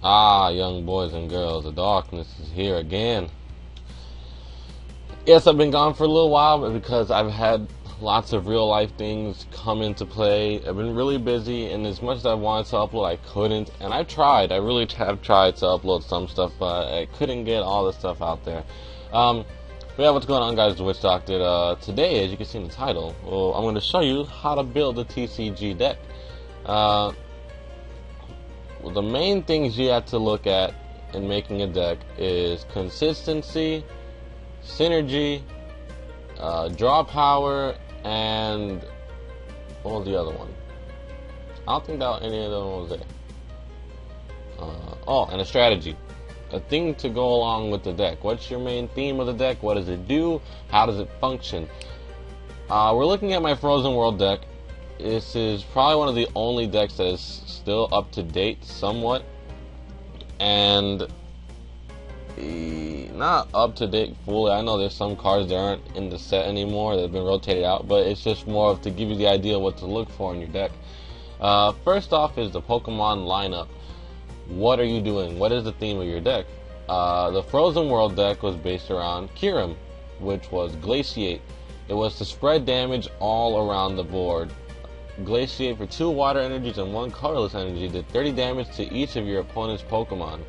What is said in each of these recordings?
Ah, young boys and girls, the darkness is here again. Yes, I've been gone for a little while, but because I've had lots of real life things come into play. I've been really busy, and as much as I wanted to upload, I couldn't. And I really have tried to upload some stuff, but I couldn't get all the stuff out there. But yeah, what's going on, guys? The Witch Doctor. Today, as you can see in the title, I'm going to show you how to build a TCG deck. Well, the main things you have to look at in making a deck is consistency, synergy, draw power, and what was the other one? I don't think that any of them was there. And a strategy. A thing to go along with the deck. What's your main theme of the deck? What does it do? How does it function? We're looking at my Frozen World deck. This is probably one of the only decks that is still up to date somewhat, and not up to date fully. I know there's some cards that aren't in the set anymore that have been rotated out, but it's just more of to give you the idea of what to look for in your deck. First off is the Pokemon lineup. What are you doing? What is the theme of your deck? The Frozen World deck was based around Kyurem, which was Glaciate. It was to spread damage all around the board. Glaciate for 2 water energies and 1 colorless energy did 30 damage to each of your opponent's Pokemon.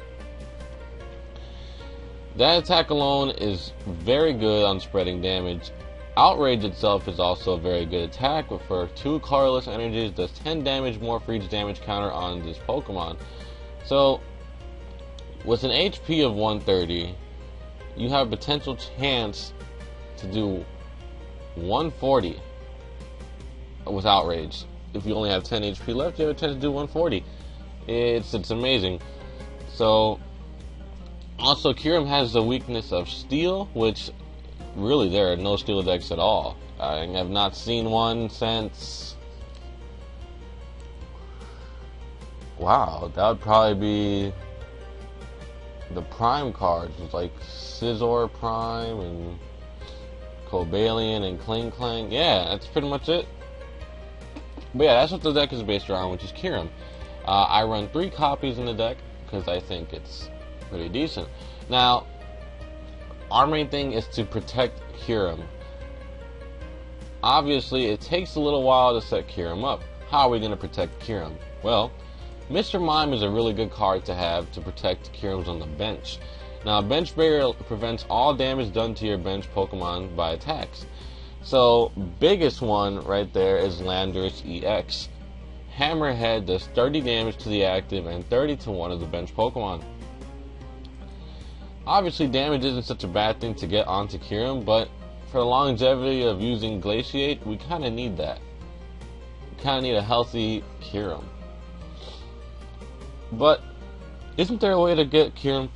That attack alone is very good on spreading damage. Outrage itself is also a very good attack, but for 2 colorless energies does 10 damage more for each damage counter on this Pokemon. So, with an HP of 130, you have a potential chance to do 140 with Outrage. If you only have 10 HP left, you have a chance to do 140. It's amazing. So, also Kyurem has the weakness of Steel, which really there are no Steel decks at all. I have not seen one since... Wow, that would probably be the Prime cards, like Scizor Prime and Cobalion and Kling Klang. Yeah, that's pretty much it. But yeah, that's what the deck is based around, which is Kyurem. I run 3 copies in the deck because I think it's pretty decent. Now, our main thing is to protect Kyurem. Obviously, it takes a little while to set Kyurem up. How are we going to protect Kyurem? Well, Mr. Mime is a really good card to have to protect Kyurems on the bench. Now, Bench Barrier prevents all damage done to your bench Pokemon by attacks. So, biggest one right there is Landorus EX. Hammerhead does 30 damage to the active and 30 to one of the bench Pokemon. Obviously, damage isn't such a bad thing to get onto Kyurem, but for the longevity of using Glaciate, we kind of need that. We kind of need a healthy Kyurem. But, isn't there a way to get Kyurem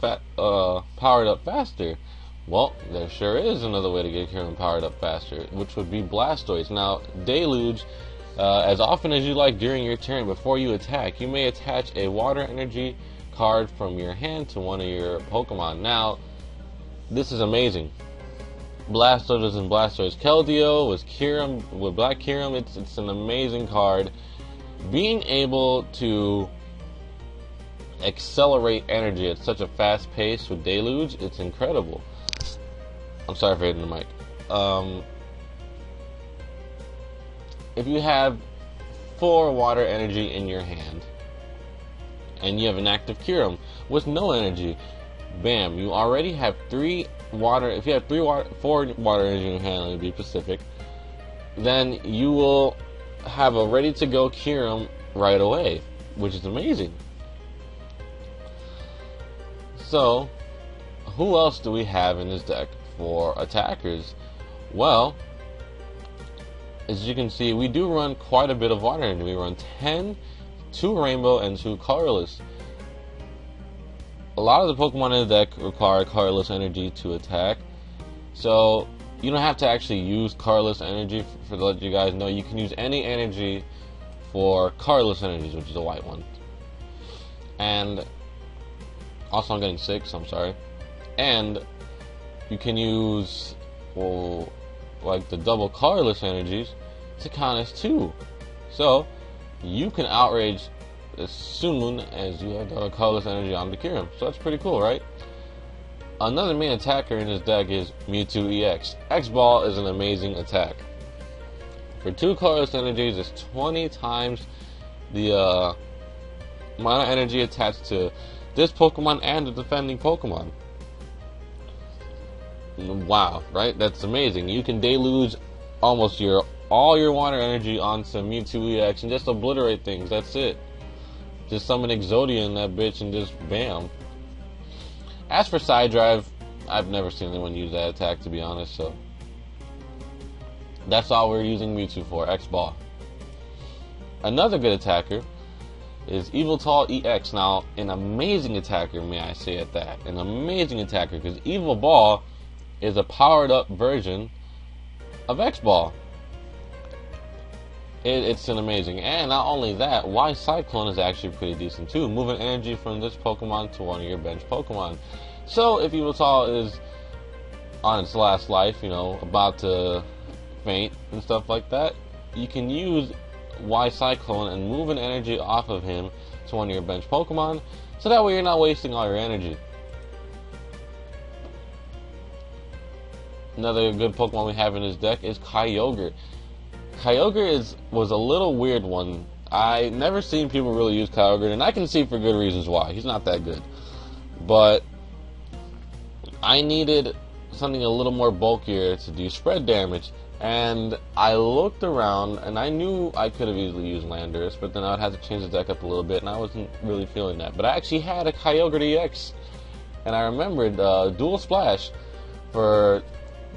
powered up faster? Well, there sure is another way to get Kyurem powered up faster, which would be Blastoise. Now, Deluge, as often as you like during your turn before you attack, you may attach a water energy card from your hand to one of your Pokemon. Now, this is amazing. Blastoise and Blastoise Keldeo with Kyurem, with Black Kyurem, it's an amazing card. Being able to accelerate energy at such a fast pace with Deluge, it's incredible. I'm sorry for hitting the mic. If you have 4 water energy in your hand, and you have an active Kyurem with no energy, bam, you already have 3 water. If you have 4 water energy in your hand, to be specific, then you will have a ready-to-go Kyurem right away, which is amazing. So, who else do we have in this deck for attackers? Well, as you can see, we do run quite a bit of water energy. We run 10, 2 rainbow, and 2 colorless. A lot of the Pokemon in the deck require colorless energy to attack, so you don't have to actually use colorless energy for to let you guys know. You can use any energy for colorless energies, which is the white one. And also, I'm getting sick, so I'm sorry. And you can use, well, like the double colorless energies to count as 2. So you can outrage as soon as you have the colorless energy on to cure him. So that's pretty cool, right? Another main attacker in his deck is Mewtwo EX. X-Ball is an amazing attack. For 2 colorless energies, it's 20 times the amount of energy attached to this Pokemon and the defending Pokemon. Wow, right? That's amazing. You can deluge almost all your water energy onto Mewtwo EX and just obliterate things. That's it. Just summon Exodia in that bitch and just bam. As for Side Drive, I've never seen anyone use that attack, to be honest, so that's all we're using Mewtwo for, X-Ball. Another good attacker is Yveltal EX. Now, an amazing attacker, may I say at that. An amazing attacker, because Evil Ball is a powered up version of X-Ball. It's an amazing, and not only that, Y Cyclone is actually pretty decent too, moving energy from this Pokemon to one of your bench Pokemon. So if Yveltal is on its last life, you know, about to faint and stuff like that, you can use Y Cyclone and move an energy off of him to one of your bench Pokemon, so that way you're not wasting all your energy. Another good Pokemon we have in this deck is Kyogre. Kyogre was a little weird one. I never seen people really use Kyogre, and I can see for good reasons why. He's not that good. But I needed something a little more bulkier to do spread damage. And I looked around, and I knew I could have easily used Landorus, but then I would have to change the deck up a little bit, and I wasn't really feeling that. But I actually had a Kyogre EX, and I remembered Dual Splash for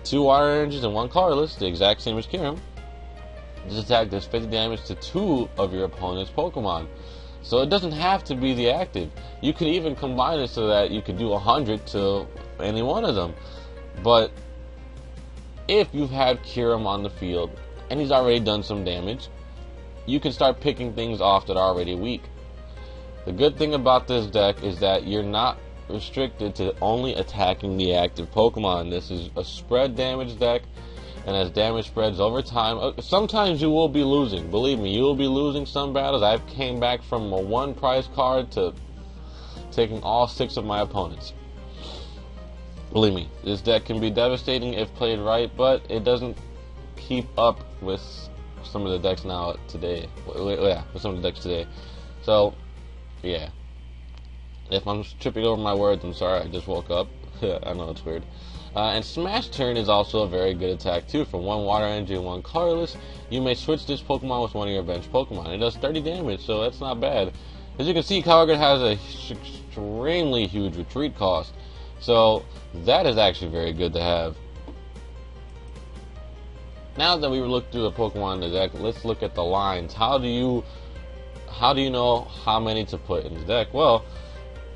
2 water energies and 1 colorless, the exact same as Kyurem. This attack does 50 damage to 2 of your opponent's Pokemon. So it doesn't have to be the active. You could even combine it so that you could do 100 to any one of them. But if you've had Kyurem on the field and he's already done some damage, you can start picking things off that are already weak. The good thing about this deck is that you're not restricted to only attacking the active Pokemon. This is a spread damage deck, and as damage spreads over time, sometimes you will be losing. Believe me, you will be losing some battles. I've came back from a 1 prize card to taking all 6 of my opponents. Believe me, this deck can be devastating if played right, but it doesn't keep up with some of the decks now today. Yeah, with some of the decks today. So, yeah. If I'm tripping over my words, I'm sorry, I just woke up. I know it's weird. And Smash Turn is also a very good attack too. For 1 water energy and 1 colorless, you may switch this Pokemon with one of your bench Pokemon. It does 30 damage, so that's not bad. As you can see, Kyogre has an extremely huge retreat cost. So that is actually very good to have. Now that we looked through the Pokemon in the deck, let's look at the lines. How do you know how many to put in the deck? Well,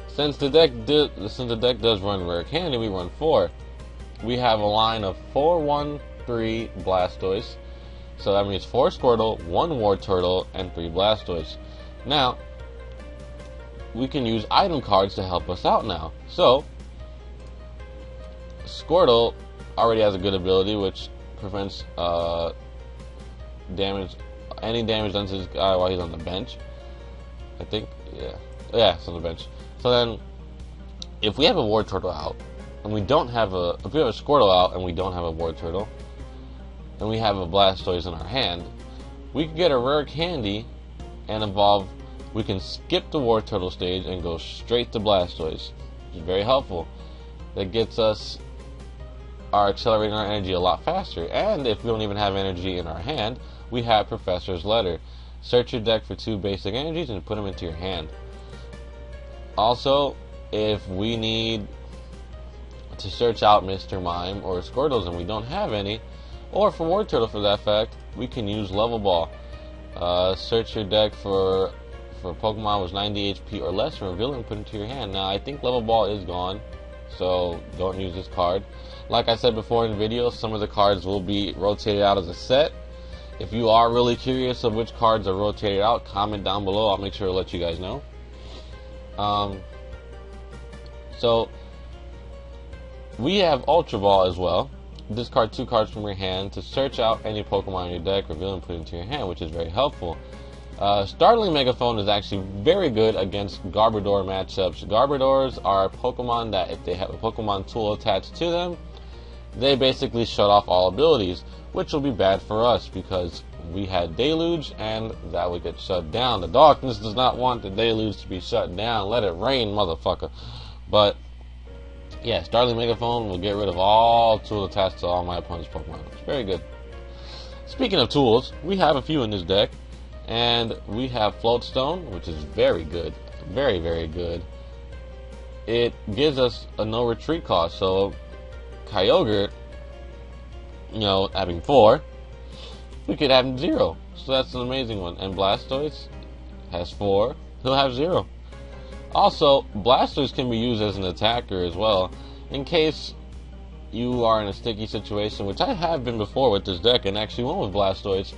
since the deck does run Rare Candy, we run 4. We have a line of 4, 1, 3 Blastoise. So that means 4 Squirtle, 1 Wartortle, and 3 Blastoise. Now, we can use item cards to help us out now. So, Squirtle already has a good ability which prevents any damage done to this guy while he's on the bench. I think, yeah, it's on the bench. So then, if we have a Wartortle out, and if we have a Squirtle out and we don't have a Wartortle, and we have a Blastoise in our hand, we can get a Rare Candy and evolve. We can skip the Wartortle stage and go straight to Blastoise, which is very helpful. That gets us accelerating our energy a lot faster. And if we don't even have energy in our hand, we have Professor's Letter. Search your deck for 2 basic energies and put them into your hand. Also, if we need to search out Mr. Mime or Squirtles and we don't have any, or for Wartortle for that fact, we can use Level Ball. Search your deck for Pokemon with 90 HP or less and reveal it and put it into your hand. Now, I think Level Ball is gone, so don't use this card. Like I said before in videos, some of the cards will be rotated out as a set. If you are really curious of which cards are rotated out, comment down below. I'll make sure to let you guys know. So, we have Ultra Ball as well. Discard 2 cards from your hand to search out any Pokemon in your deck, reveal and put it into your hand, which is very helpful. Startling Megaphone is actually very good against Garbodor matchups. Garbodors are Pokemon that if they have a Pokemon tool attached to them, they basically shut off all abilities, which will be bad for us because we had Deluge and that would get shut down. The darkness does not want the Deluge to be shut down. Let it rain, motherfucker. But yeah, Startling Megaphone will get rid of all tools attached to all my opponent's Pokemon. It's very good. Speaking of tools, we have a few in this deck. And we have Floatstone, which is very good. Very, very good. It gives us a no retreat cost. So, Kyogre, having 4, we could have 0. So that's an amazing one. And Blastoise has 4. He'll have 0. Also, Blastoise can be used as an attacker as well. In case you are in a sticky situation, which I have been before with this deck, and actually won with Blastoise.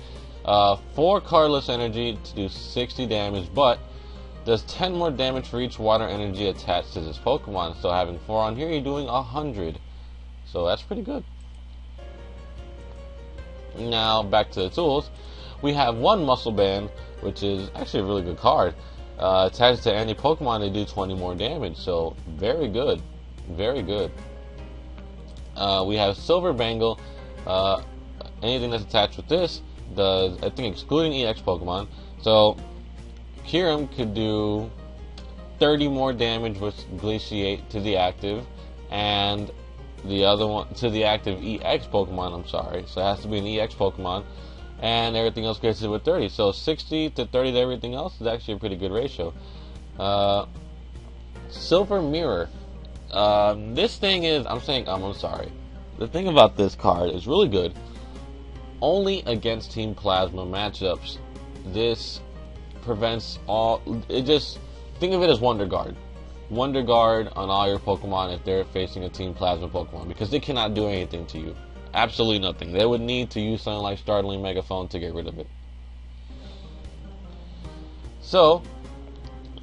4 cardless energy to do 60 damage, but does 10 more damage for each water energy attached to this Pokemon. So having 4 on here, you're doing 100. So that's pretty good. Now back to the tools. We have 1 Muscle Band, which is actually a really good card. Attached to any Pokemon, they do 20 more damage. So very good. Very good. We have Silver Bangle. Anything that's attached with this does, I think, excluding EX Pokemon. So Kyurem could do 30 more damage with Glaciate to the active, and the other one to the active EX Pokemon. I'm sorry, so it has to be an EX Pokemon, and everything else gets it with 30. So 60 to 30 to everything else is actually a pretty good ratio. Silver Mirror. This thing is, I'm sorry. The thing about this card is really good. Only against Team Plasma matchups. This prevents all. Just think of it as Wonder Guard. Wonder Guard on all your Pokemon if they're facing a Team Plasma Pokemon, because they cannot do anything to you. Absolutely nothing. They would need to use something like Startling Megaphone to get rid of it. So,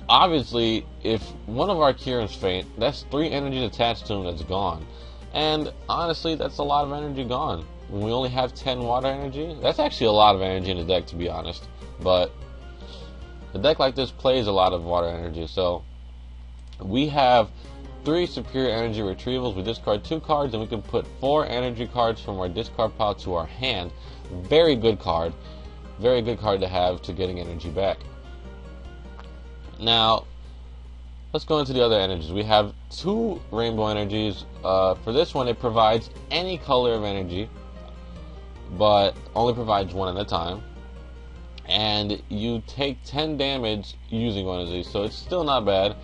obviously, if one of our Kyurems faint, that's 3 energies attached to him that's gone. And honestly, that's a lot of energy gone. When we only have 10 water energy, that's actually a lot of energy in the deck, to be honest. But a deck like this plays a lot of water energy. So we have 3 superior energy retrievals. We discard 2 cards, and we can put 4 energy cards from our discard pile to our hand. Very good card. Very good card to have to getting energy back. Now, let's go into the other energies. We have 2 rainbow energies. For this one, it provides any color of energy, but only provides 1 at a time. And you take 10 damage using one of these, so it's still not bad.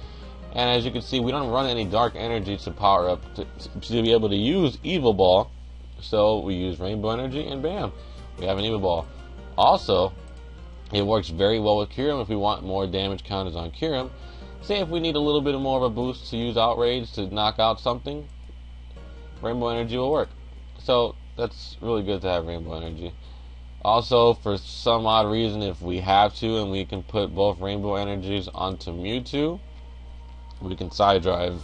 And as you can see, we don't run any dark energy to power up to be able to use Evil Ball. So we use rainbow energy, and bam, we have an Evil Ball. Also, it works very well with Kyurem if we want more damage counters on Kyurem. Say if we need a little bit more of a boost to use Outrage to knock out something, Rainbow Energy will work. So that's really good to have Rainbow Energy. Also, for some odd reason, if we have to and we can put both Rainbow Energies onto Mewtwo, we can side drive.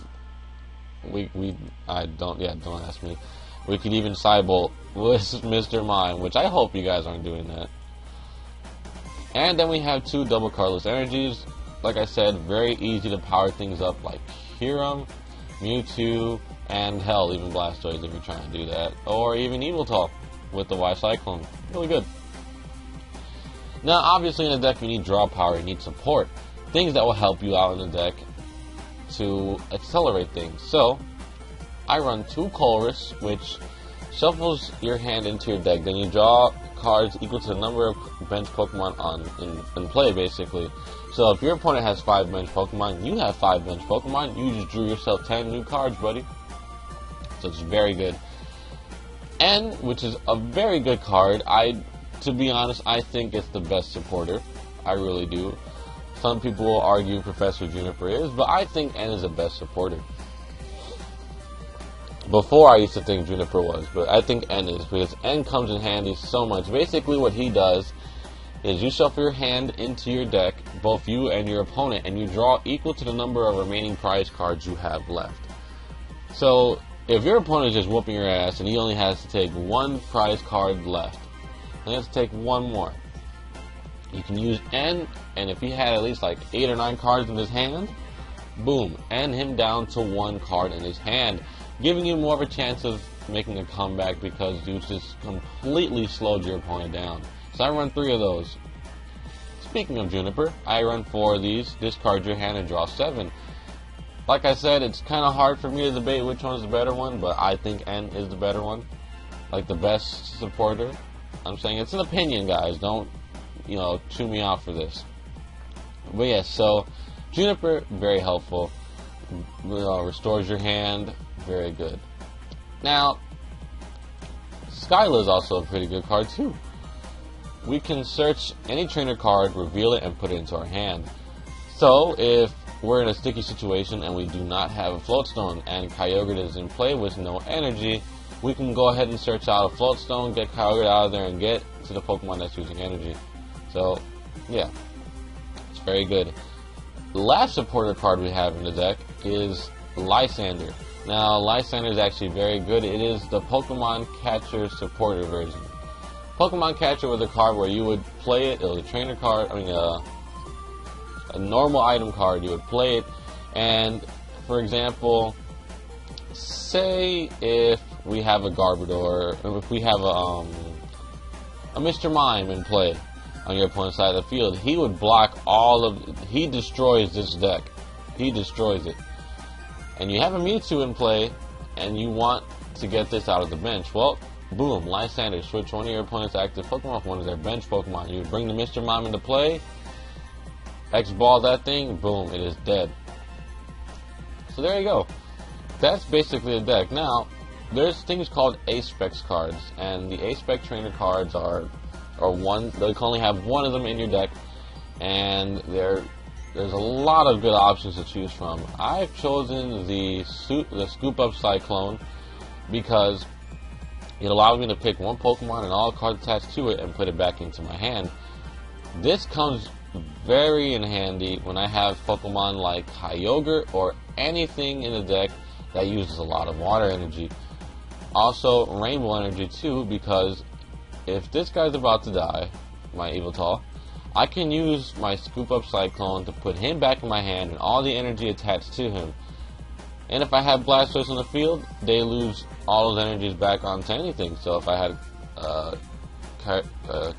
Don't ask me. We could even side bolt with Mr. Mime, which I hope you guys aren't doing that. And then we have 2 double cardless energies. Like I said, very easy to power things up like Kyurem, Mewtwo, and hell, even Blastoise if you're trying to do that. Or even Yveltal with the Y-Cyclone. Really good. Now, obviously in a deck you need draw power, you need support. Things that will help you out in the deck to accelerate things. So, I run 2 Colress, which shuffles your hand into your deck. Then you draw cards equal to the number of bench Pokemon in play, basically. So if your opponent has 5 bench Pokemon, you have 5 bench Pokemon, you just drew yourself 10 new cards, buddy. So it's very good. N, which is a very good card. To be honest, I think it's the best supporter. I really do. Some people will argue Professor Juniper is, but I think N is the best supporter. Before I used to think Juniper was, but I think N is, because N comes in handy so much. Basically what he does is you shuffle your hand into your deck, both you and your opponent, and you draw equal to the number of remaining prize cards you have left. So if your opponent is just whooping your ass and he only has to take 1 prize card left, he has to take 1 more. You can use N, and if he had at least like 8 or 9 cards in his hand, boom, N him down to 1 card in his hand, giving you more of a chance of making a comeback because you just completely slowed your opponent down. So I run 3 of those. Speaking of Juniper, I run 4 of these, discard your hand and draw 7. Like I said, it's kind of hard for me to debate which one's the better one, but I think N is the better one, like the best supporter. I'm saying it's an opinion, guys. Don't, chew me off for this. But yes, so Juniper, very helpful. Restores your hand, very good. Now, Skyla is also a pretty good card too. We can search any trainer card, reveal it, and put it into our hand. So if we're in a sticky situation and we do not have a Floatstone and Kyogre is in play with no energy, we can go ahead and search out a Floatstone, get Kyogre out of there, and get to the Pokemon that's using energy. So, yeah, it's very good. The last supporter card we have in the deck is Lysander. Now, Lysander is actually very good. It is the Pokemon Catcher supporter version. Pokemon Catcher was a card where you would play it. It was a trainer card. A normal item card. You would play it, and for example, say if we have a Garbodor, or if we have a Mr. Mime in play on your opponent's side of the field, he would block all of. He destroys this deck. He destroys it. And you have a Mewtwo in play, and you want to get this out of the bench. Well, boom, Lysander, switch one of your opponent's active Pokemon for one of their bench Pokemon. You bring the Mr. Mime into play, X-ball that thing, boom, it is dead. So there you go. That's basically the deck. Now, there's things called A-Specs cards, and the A-Spec trainer cards are one. They can only have one of them in your deck, and there's a lot of good options to choose from. I've chosen the Scoop Up Cyclone because it allows me to pick one Pokemon and all cards attached to it and put it back into my hand. This comes very in handy when I have Pokemon like Kyogre or anything in the deck that uses a lot of water energy. Also Rainbow energy too, because if this guy's about to die, my Eviltal, I can use my Scoop Up Cyclone to put him back in my hand and all the energy attached to him. And if I have Blastoise on the field, they lose all those energies back onto anything. So if I had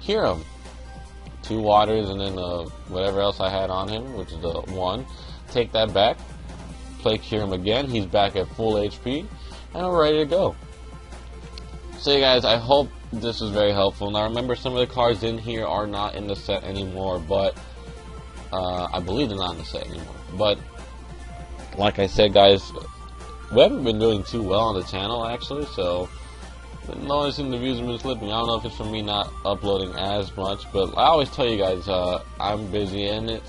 Kyurem, 2 waters, and then whatever else I had on him, which is the 1, take that back, play Kyurem again, he's back at full HP, and we're ready to go. So you guys, I hope this was very helpful. Now remember, some of the cards in here are not in the set anymore, but I believe they're not in the set anymore. But like I said, guys, we haven't been doing too well on the channel actually, so been noticing the views have been slipping. I don't know if it's from me not uploading as much, but I always tell you guys I'm busy, and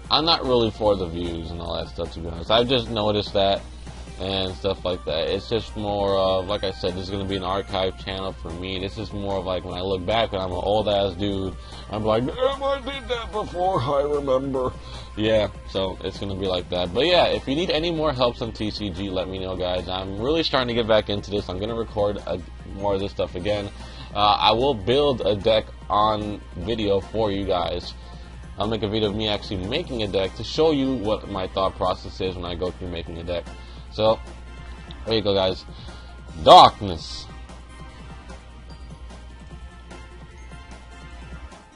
I'm not really for the views and all that stuff, to be honest. I've just noticed that and stuff like that. It's just more of, like I said, this is going to be an archive channel for me. This is more of like when I look back when I'm an old ass dude, I'm like, damn, I did that before, I remember. Yeah, so it's going to be like that. But yeah, if you need any more helps on TCG, let me know, guys. I'm really starting to get back into this. I'm going to record more of this stuff again. I will build a deck on video for you guys. I'll make a video of me actually making a deck to show you what my thought process is when I go through making a deck. So, there you go, guys. Darkness.